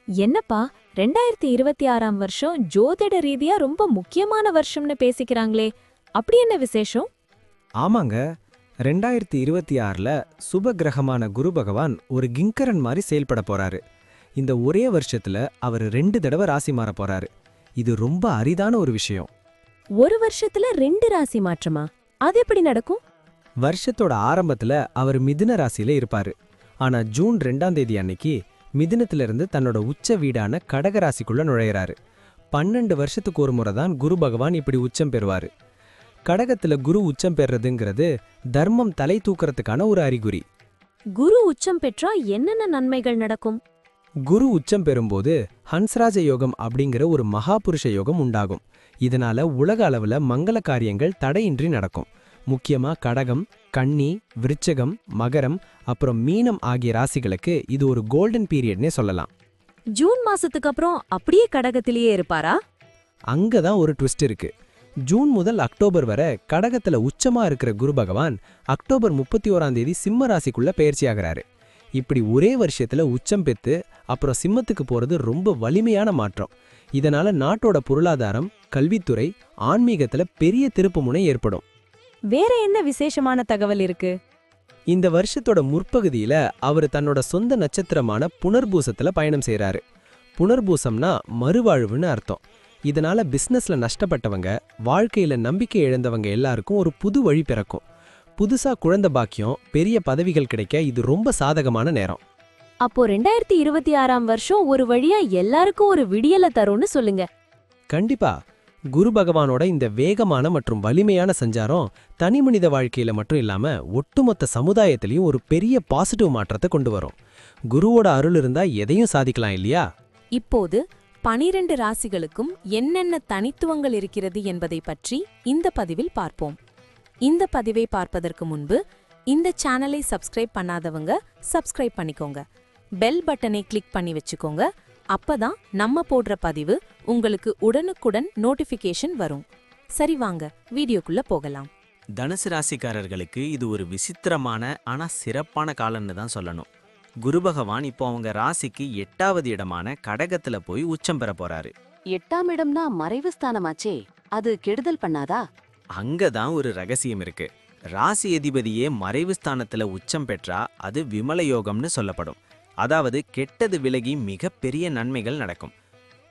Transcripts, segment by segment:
என்னப்பா 2026ஆம் வருஷம் ஜோதிட ரீதியா ரொம்ப முக்கியமான வருஷம்னு பேசிக்கிறாங்களே, அப்படி என்ன விசேஷம்? ஆமாங்க. 2026ல சுப கிரகமான குரு பகவான் ஒரு கிங்கரன் மாதிரி செயல்பட போறாரு. இந்த ஒரே வருஷத்துல அவர் 2 தடவை ராசி மாற போறாரு. இது ரொம்ப அரிதான ஒரு விஷயம். ஒரு வருஷத்துல 2 ராசி மாற்றமா? அது எப்படி நடக்கும்? வருஷத்தோட ஆரம்பத்துல அவர் மிதுன ராசியில இருப்பாரு. ஆனா ஜூன் 2ஆம் தேதி அன்னைக்கு மிதுனத்திலிருந்து தன்னோட உச்ச வீடான கடக ராசிக்குள்ள நுழையிறாரு. 12 வருஷத்துக்கு ஒரு முறை தான் குரு பகவான் இப்படி உச்சம் பெறுவாரு. கடகத்துல குரு உச்சம் பெறதுங்கிறது தர்மம் தலை தூக்கறதுக்கான ஒரு அறிகுறி. குரு உச்சம் பெற்றா என்னென்ன நன்மைகள் நடக்கும்? குரு உச்சம் பெறும்போது ஹன்ஸ்ராஜ யோகம் அப்படிங்கிற ஒரு மகாபுருஷ யோகம் உண்டாகும். இதனால உலக அளவுல மங்கள காரியங்கள் தடையின்றி நடக்கும். முக்கியமா கடகம், கன்னி, விருச்சகம், மகரம் அப்புறம் மீனம் ஆகிய ராசிகளுக்கு இது ஒரு கோல்டன் பீரியட்னே சொல்லலாம். ஜூன் மாசத்துக்கு அப்புறம் அப்படியே கடகத்திலேயே இருப்பாரா? அங்கதான் ஒரு ட்விஸ்ட் இருக்கு. ஜூன் முதல் அக்டோபர் வரை கடகத்துல உச்சமா இருக்கிற குரு பகவான் அக்டோபர் 31ஆம் தேதி சிம்ம ராசிக்குள்ள பெயர்ச்சியாகிறாரு. இப்படி ஒரே வருஷத்துல உச்சம் பெத்து அப்புறம் சிம்மத்துக்கு போறது ரொம்ப வலிமையான மாற்றம். இதனால நாட்டோட பொருளாதாரம், கல்வித்துறை, ஆன்மீகத்துல பெரிய திருப்புமுனை ஏற்படும். வேற என்ன விசேஷமான தகவல் இருக்கு? இந்த வருஷத்தோட முற்பகுதியில அவர் தன்னோட சொந்த நட்சத்திரமான புனர்பூசத்துல பயணம் செய்றாரு. புனர்பூசம்னா மறுவாழ்வுன்னு அர்த்தம். இதனால பிசினஸ்ல நஷ்டப்பட்டவங்க, வாழ்க்கையில நம்பிக்கை இழந்தவங்க எல்லாருக்கும் ஒரு புது வழி பிறக்கும். புதுசா குழந்தை பாக்கியம், பெரிய பதவிகள் கிடைக்க இது ரொம்ப சாதகமான நேரம். அப்போ 2026ஆம் வருஷம் ஒரு வழியா எல்லாருக்கும் ஒரு விடியல தரும்னு சொல்லுங்க. கண்டிப்பா. குரு பகவானோட இந்த வேகமான மற்றும் வலிமையான சஞ்சாரம் தனிமனித வாழ்க்கையில மட்டும் இல்லாம ஒட்டுமொத்த சமுதாயத்திலையும் ஒரு பெரிய பாசிட்டிவ் மாற்றத்தை கொண்டு வரும். குருவோட அருள் இருந்தா எதையும் சாதிக்கலாம் இல்லையா? இப்போது 12 ராசிகளுக்கும் என்னென்ன தனித்துவங்கள் இருக்கிறது என்பதை பற்றி இந்த பதிவில் பார்ப்போம். இந்த பதிவை பார்ப்பதற்கு முன்பு இந்த சேனலை சப்ஸ்கிரைப் பண்ணாதவங்க சப்ஸ்கிரைப் பண்ணிக்கோங்க. பெல் பட்டனை கிளிக் பண்ணி வச்சுக்கோங்க. அப்பதான் நம்ம போடுற பதிவு உங்களுக்கு உடனுக்குடன் நோட்டிஃபிகேஷன் வரும். சரி, வாங்க வீடியோக்குள்ள போகலாம். தனுசு ராசிக்காரர்களுக்கு இது ஒரு விசித்திரமான ஆனா சிறப்பான காலம்னு தான் சொல்லணும். குரு பகவான் இப்போ அவங்க ராசிக்கு 8வது இடமான கடகத்துல போய் உச்சம் பெற போறாரு. 8ஆம் இடம்னா மறைவு ஸ்தானமாச்சே, அது கெடுதல் பண்ணாதா? அங்கதான் ஒரு ரகசியம் இருக்கு. ராசி அதிபதியே மறைவு ஸ்தானத்துல உச்சம் பெற்றா அது விமல யோகம்னு சொல்லப்படும். அதாவது கெட்டது விலகி மிகப்பெரிய நன்மைகள் நடக்கும்.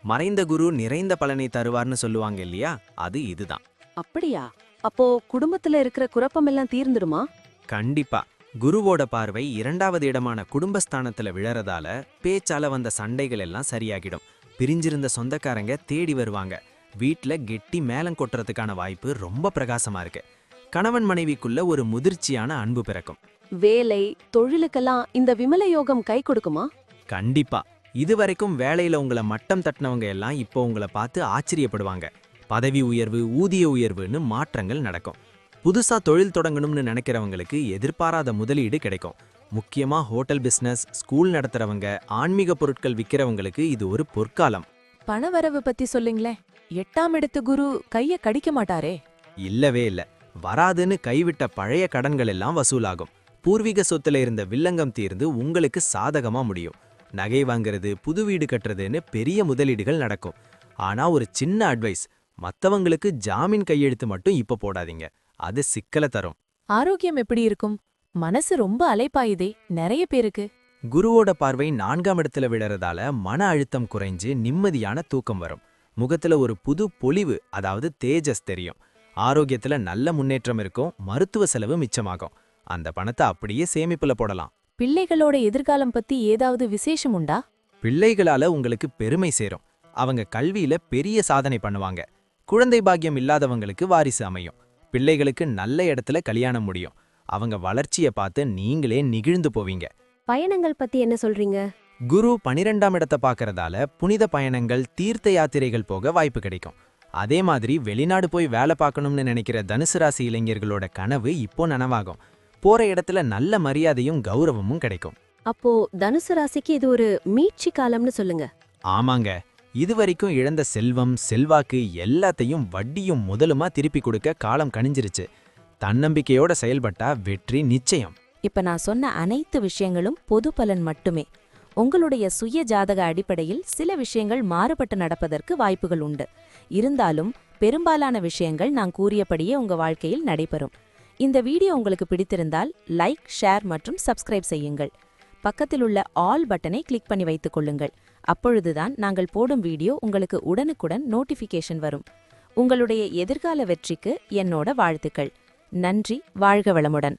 மறைந்த குரு நிறைந்த பலனை தருவார்னு சொல்லுவாங்க இல்லையா, அது இதுதான். அப்படியா? அப்போ குடும்பத்துல இருக்கிற குழப்பமெல்லாம் தீர்ந்துடுமா? கண்டிப்பா. குருவோட பார்வை 2வது இடமான குடும்பஸ்தானத்துல விழறதால பேச்சால வந்த சண்டைகள் எல்லாம் சரியாகிடும். பிரிஞ்சிருந்த சொந்தக்காரங்க தேடி வருவாங்க. வீட்ல கெட்டி மேளம் கொட்டுறதுக்கான வாய்ப்பு ரொம்ப பிரகாசமா இருக்கு. கணவன் மனைவிக்குள்ள ஒரு முதிர்ச்சியான அன்பு பிறக்கும். வேலை, தொழிலுக்கெல்லாம் இந்த விமல யோகம் கை கொடுக்குமா? கண்டிப்பா. இதுவரைக்கும் வேலையில உங்களை மட்டம் தட்டினவங்க எல்லாம் இப்போ உங்களை பார்த்து ஆச்சரியப்படுவாங்க. பதவி உயர்வு, ஊதிய உயர்வுன்னு மாற்றங்கள் நடக்கும். புதுசா தொழில் தொடங்கணும்னு நினைக்கிறவங்களுக்கு எதிர்பாராத முதலீடு கிடைக்கும். முக்கியமா ஹோட்டல் பிசினஸ், ஸ்கூல் நடத்துறவங்க, ஆன்மீக பொருட்கள் விற்கிறவங்களுக்கு இது ஒரு பொற்காலம். பணவரவு பத்தி சொல்லுங்களேன். 8ஆம் இடத்து குரு கைய கடிக்க மாட்டாரே? இல்லவே இல்ல. வராதுன்னு கைவிட்ட பழைய கடன்கள் எல்லாம் வசூலாகும். பூர்வீக சொத்துல இருந்த வில்லங்கம் தீர்ந்து உங்களுக்கு சாதகமா முடியும். நகை வாங்குறது, புது வீடு கட்டுறதுன்னு பெரிய முதலீடுகள் நடக்கும். ஆனா ஒரு சின்ன அட்வைஸ், மத்தவங்களுக்கு ஜாமீன் கையெழுத்து மட்டும் இப்ப போடாதீங்க. அது சிக்கல தரும். ஆரோக்கியம் எப்படி இருக்கும்? மனசு ரொம்ப அலைப்பாயுதே நிறைய பேருக்கு. குருவோட பார்வை 4ஆம் இடத்துல விழறதால மன அழுத்தம் குறைஞ்சு நிம்மதியான தூக்கம் வரும். முகத்துல ஒரு புது பொலிவு, அதாவது தேஜஸ் தெரியும். ஆரோக்கியத்துல நல்ல முன்னேற்றம் இருக்கும். மருத்துவ செலவு மிச்சமாகும். அந்த பணத்தை அப்படியே சேமிப்புல போடலாம். பிள்ளைகளோட எதிர்காலம் பத்தி ஏதாவது விசேஷம் உண்டா? பிள்ளைகளால உங்களுக்கு பெருமை சேரும். அவங்க கல்வியில பெரிய சாதனை பண்ணுவாங்க. குழந்தை பாக்கியம் இல்லாதவங்களுக்கு வாரிசு அமையும். பிள்ளைகளுக்கு நல்ல இடத்துல கல்யாணம் முடியும். அவங்க வளர்ச்சிய பார்த்து நீங்களே நிகிழ்ந்து போவீங்க. பயணங்கள் பத்தி என்ன சொல்றீங்க? குரு 12ஆம் இடத்தை பார்க்கறதால புனித பயணங்கள், தீர்த்த யாத்திரைகள் போக வாய்ப்பு கிடைக்கும். அதே மாதிரி வெளிநாடு போய் வேலை பார்க்கணும்னு நினைக்கிற தனுசு ராசி இளைஞர்களோட கனவு இப்போ நனவாகும். போற இடத்துல நல்ல மரியாதையும் கௌரவமும் கிடைக்கும். அப்போ தனுசு ராசிக்கு இது ஒரு மீட்சி காலம்னு சொல்லுங்க. ஆமாங்க. இதுவரைக்கும் இழந்த செல்வம், செல்வாக்கு எல்லாத்தையும் வட்டியும் முதலுமா திருப்பி கொடுக்க காலம் கணிஞ்சிருச்சு. தன்னம்பிக்கையோட செயல்பட்டா வெற்றி நிச்சயம். இப்ப நான் சொன்ன அனைத்து விஷயங்களும் பொது பலன் மட்டுமே. உங்களுடைய சுய ஜாதக அடிப்படையில் சில விஷயங்கள் மாறுபட்டு நடப்பதற்கு வாய்ப்புகள் உண்டு. இருந்தாலும் பெரும்பாலான விஷயங்கள் நான் கூறியபடியே உங்க வாழ்க்கையில் நடைபெறும். இந்த வீடியோ உங்களுக்கு பிடித்திருந்தால் லைக், ஷேர் மற்றும் சப்ஸ்கிரைப் செய்யுங்கள். பக்கத்தில் உள்ள ஆல் பட்டனை கிளிக் பண்ணி வைத்துக் கொள்ளுங்கள். அப்பொழுதுதான் நாங்கள் போடும் வீடியோ உங்களுக்கு உடனுக்குடன் நோட்டிஃபிகேஷன் வரும். உங்களுடைய எதிர்கால வெற்றிக்கு என்னோட வாழ்த்துக்கள். நன்றி. வாழ்க வளமுடன்.